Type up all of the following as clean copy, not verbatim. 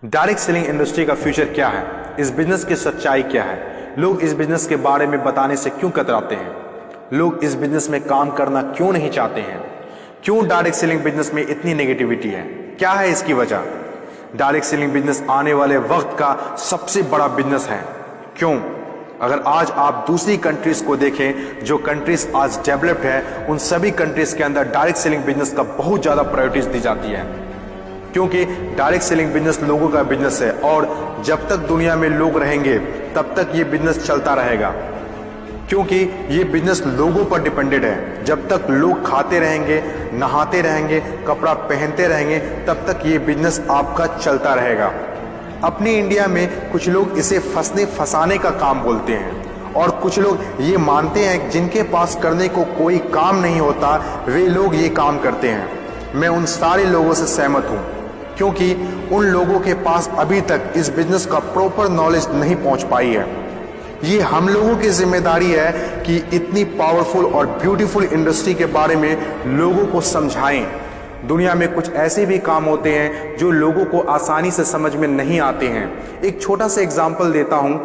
Direct selling industry का future क्या है, इस बिजनेस की सच्चाई क्या है, लोग इस बिजनेस के बारे में बताने से क्यों कतराते हैं, लोग इस बिजनेस में काम करना क्यों नहीं चाहते हैं, क्यों डायरेक्ट सेलिंग बिजनेस में इतनी नेगेटिविटी है, क्या है इसकी वजह। डायरेक्ट सेलिंग बिजनेस आने वाले वक्त का सबसे बड़ा बिजनेस है। क्यों? अगर आज आप दूसरी कंट्रीज को देखें, जो कंट्रीज आज डेवलप्ड है, उन सभी कंट्रीज के अंदर डायरेक्ट सेलिंग बिजनेस का बहुत ज्यादा प्रायोरिटीज दी जाती है, क्योंकि डायरेक्ट सेलिंग बिजनेस लोगों का बिजनेस है और जब तक दुनिया में लोग रहेंगे तब तक ये बिजनेस चलता रहेगा, क्योंकि ये बिजनेस लोगों पर डिपेंडेड है। जब तक लोग खाते रहेंगे, नहाते रहेंगे, कपड़ा पहनते रहेंगे, तब तक ये बिजनेस आपका चलता रहेगा। अपने इंडिया में कुछ लोग इसे फंसने फंसाने का काम बोलते हैं और कुछ लोग ये मानते हैं जिनके पास करने को कोई काम नहीं होता वे लोग ये काम करते हैं। मैं उन सारे लोगों से सहमत हूँ, क्योंकि उन लोगों के पास अभी तक इस बिजनेस का प्रॉपर नॉलेज नहीं पहुंच पाई है। ये हम लोगों की जिम्मेदारी है कि इतनी पावरफुल और ब्यूटीफुल इंडस्ट्री के बारे में लोगों को समझाएं। दुनिया में कुछ ऐसे भी काम होते हैं जो लोगों को आसानी से समझ में नहीं आते हैं। एक छोटा सा एग्जांपल देता हूं।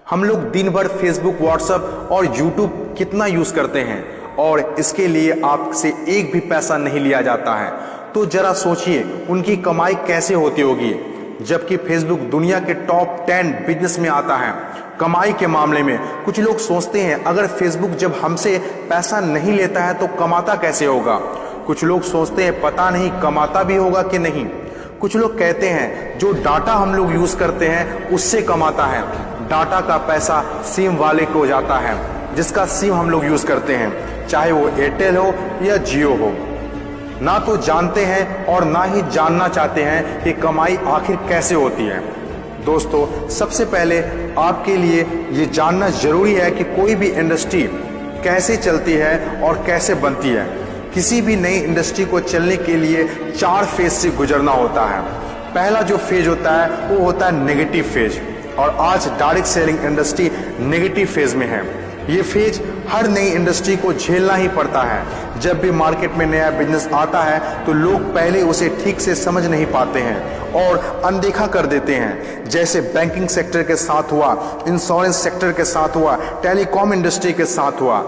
हम लोग दिन भर फेसबुक, व्हाट्सएप और यूट्यूब कितना यूज करते हैं और इसके लिए आपसे एक भी पैसा नहीं लिया जाता है। तो जरा सोचिए उनकी कमाई कैसे होती होगी, जबकि फेसबुक दुनिया के टॉप 10 बिजनेस में आता है कमाई के मामले में। कुछ लोग सोचते हैं अगर फेसबुक जब हमसे पैसा नहीं लेता है तो कमाता कैसे होगा। कुछ लोग सोचते हैं पता नहीं कमाता भी होगा कि नहीं। कुछ लोग कहते हैं जो डाटा हम लोग यूज करते हैं उससे कमाता है। डाटा का पैसा सिम वाले को जाता है, जिसका सिम हम लोग यूज करते हैं, चाहे वो एयरटेल हो या जियो हो। ना तो जानते हैं और ना ही जानना चाहते हैं कि कमाई आखिर कैसे होती है। दोस्तों, सबसे पहले आपके लिए ये जानना जरूरी है कि कोई भी इंडस्ट्री कैसे चलती है और कैसे बनती है। किसी भी नई इंडस्ट्री को चलने के लिए 4 फेज से गुजरना होता है। पहला जो फेज होता है वो होता है नेगेटिव फेज, और आज direct selling industry negative phase में है। ये फेज हर नई इंडस्ट्री को झेलना ही पड़ता है। जब भी मार्केट में नया बिजनेस आता है तो लोग पहले उसे ठीक से समझ नहीं पाते हैं और अनदेखा कर देते हैं, जैसे बैंकिंग सेक्टर के साथ हुआ, इंश्योरेंस सेक्टर के साथ हुआ, टेलीकॉम इंडस्ट्री के साथ हुआ।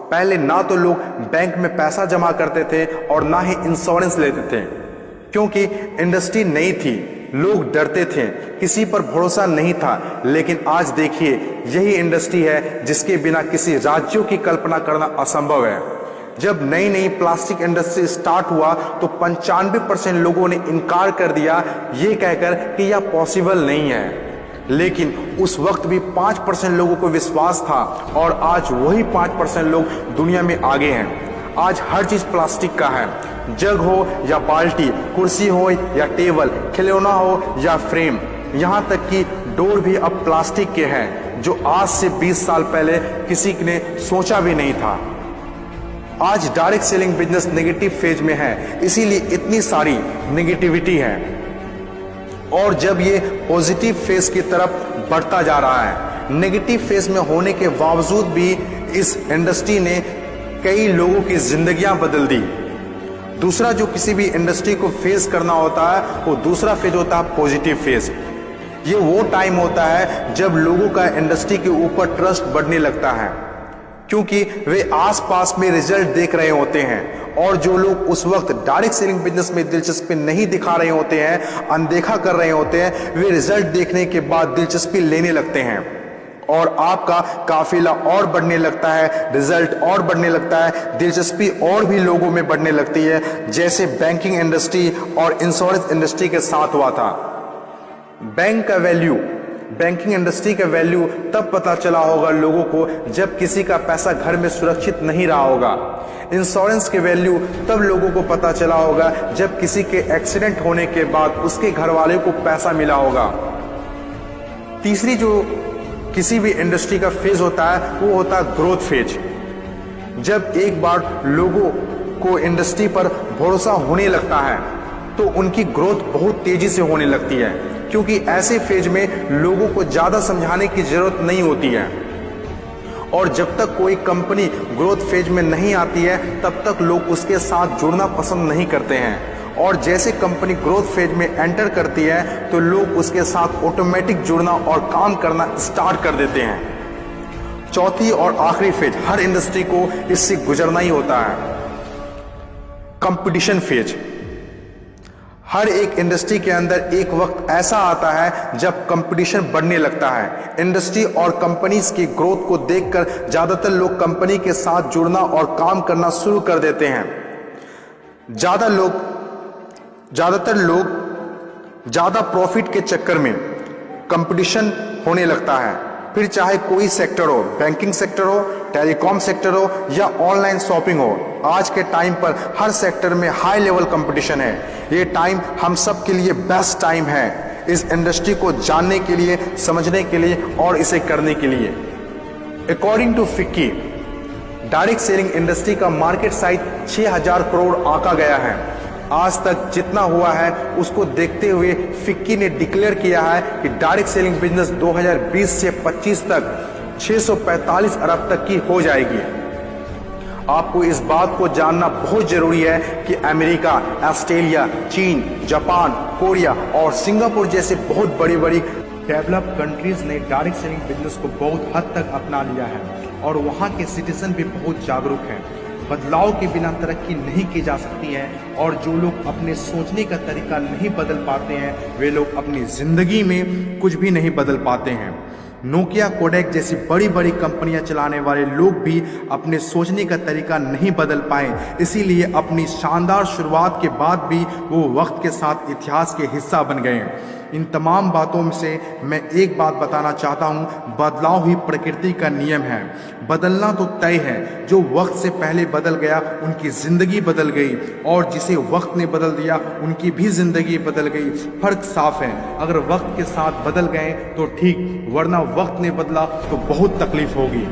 पहले ना तो लोग बैंक में पैसा जमा करते थे और ना ही इंश्योरेंस लेते थे, क्योंकि इंडस्ट्री नई थी, लोग डरते थे, किसी पर भरोसा नहीं था। लेकिन आज देखिए, यही इंडस्ट्री है जिसके बिना किसी राज्यों की कल्पना करना असंभव है। जब नई नई प्लास्टिक इंडस्ट्री स्टार्ट हुआ तो 95% लोगों ने इनकार कर दिया, ये कहकर कि यह पॉसिबल नहीं है। लेकिन उस वक्त भी 5% लोगों को विश्वास था और आज वही 5% लोग दुनिया में आगे हैं। आज हर चीज प्लास्टिक का है, जग हो या बाल्टी, कुर्सी हो या टेबल, खिलौना हो या फ्रेम, यहाँ तक कि डोर भी अब प्लास्टिक के हैं, जो आज से 20 साल पहले किसी ने सोचा भी नहीं था। आज direct selling business negative phase में है, इसीलिए इतनी सारी नेगेटिविटी है। और जब ये पॉजिटिव फेज की तरफ बढ़ता जा रहा है, नेगेटिव फेज में होने के बावजूद भी इस इंडस्ट्री ने कई लोगों की जिंदगियां बदल दी। दूसरा जो किसी भी इंडस्ट्री को फेस करना होता है वो दूसरा फेज होता है पॉजिटिव फेज। ये वो टाइम होता है जब लोगों का इंडस्ट्री के ऊपर ट्रस्ट बढ़ने लगता है, क्योंकि वे आसपास में रिजल्ट देख रहे होते हैं। और जो लोग उस वक्त डायरेक्ट सेलिंग बिजनेस में दिलचस्पी नहीं दिखा रहे होते हैं, अनदेखा कर रहे होते हैं, वे रिजल्ट देखने के बाद दिलचस्पी लेने लगते हैं और आपका काफिला और बढ़ने लगता है, रिजल्ट और बढ़ने लगता है, दिलचस्पी और भी लोगों में बढ़ने लगती है, जैसे बैंकिंग इंडस्ट्री और इंश्योरेंस इंडस्ट्री के साथ हुआ था। बैंकिंग इंडस्ट्री का वैल्यू तब पता चला होगा लोगों को जब किसी का पैसा घर में सुरक्षित नहीं रहा होगा। इंश्योरेंस के वैल्यू तब लोगों को पता चला होगा जब किसी के एक्सीडेंट होने के बाद उसके घर वाले को पैसा मिला होगा। तीसरी जो किसी भी इंडस्ट्री का फेज होता है वो होता है ग्रोथ फेज। जब एक बार लोगों को इंडस्ट्री पर भरोसा होने लगता है तो उनकी ग्रोथ बहुत तेजी से होने लगती है, क्योंकि ऐसे फेज में लोगों को ज्यादा समझाने की जरूरत नहीं होती है। और जब तक कोई कंपनी ग्रोथ फेज में नहीं आती है तब तक लोग उसके साथ जुड़ना पसंद नहीं करते हैं और जैसे कंपनी ग्रोथ फेज में एंटर करती है तो लोग उसके साथ ऑटोमेटिक जुड़ना और काम करना स्टार्ट कर देते हैं। चौथी और आखिरी फेज, हर इंडस्ट्री को इससे गुजरना ही होता है, कंपटीशन फेज। हर एक इंडस्ट्री के अंदर एक वक्त ऐसा आता है जब कंपटीशन बढ़ने लगता है। इंडस्ट्री और कंपनीज की ग्रोथ को देखकर ज्यादातर लोग कंपनी के साथ जुड़ना और काम करना शुरू कर देते हैं। ज्यादातर लोग ज्यादा प्रॉफिट के चक्कर में कंपटीशन होने लगता है, फिर चाहे कोई सेक्टर हो, बैंकिंग सेक्टर हो, टेलीकॉम सेक्टर हो या ऑनलाइन शॉपिंग हो। आज के टाइम पर हर सेक्टर में हाई लेवल कंपटीशन है। ये टाइम हम सब के लिए बेस्ट टाइम है इस इंडस्ट्री को जानने के लिए, समझने के लिए और इसे करने के लिए। According to FICCI, direct selling industry का मार्केट साइज 6000 करोड़ आंका गया है। आज तक जितना हुआ है उसको देखते हुए फिक्की ने डिक्लेयर किया है कि डायरेक्ट सेलिंग बिजनेस 2020 से 25 तक 645 अरब तक की हो जाएगी। आपको इस बात को जानना बहुत जरूरी है कि अमेरिका, ऑस्ट्रेलिया, चीन, जापान, कोरिया और सिंगापुर जैसे बहुत बड़ी बड़ी डेवलप्ड कंट्रीज ने डायरेक्ट सेलिंग बिजनेस को बहुत हद तक अपना लिया है और वहाँ के सिटीजन भी बहुत जागरूक हैं। बदलाव के बिना तरक्की नहीं की जा सकती है और जो लोग अपने सोचने का तरीका नहीं बदल पाते हैं वे लोग अपनी जिंदगी में कुछ भी नहीं बदल पाते हैं। नोकिया, कोडेक जैसी बड़ी बड़ी कंपनियां चलाने वाले लोग भी अपने सोचने का तरीका नहीं बदल पाए, इसीलिए अपनी शानदार शुरुआत के बाद भी वो वक्त के साथ इतिहास के हिस्सा बन गए। इन तमाम बातों में से मैं एक बात बताना चाहता हूँ, बदलाव ही प्रकृति का नियम है। बदलना तो तय है, जो वक्त से पहले बदल गया उनकी जिंदगी बदल गई और जिसे वक्त ने बदल दिया उनकी भी जिंदगी बदल गई। फर्क साफ है, अगर वक्त के साथ बदल गए तो ठीक, वरना वक्त ने बदला तो बहुत तकलीफ होगी।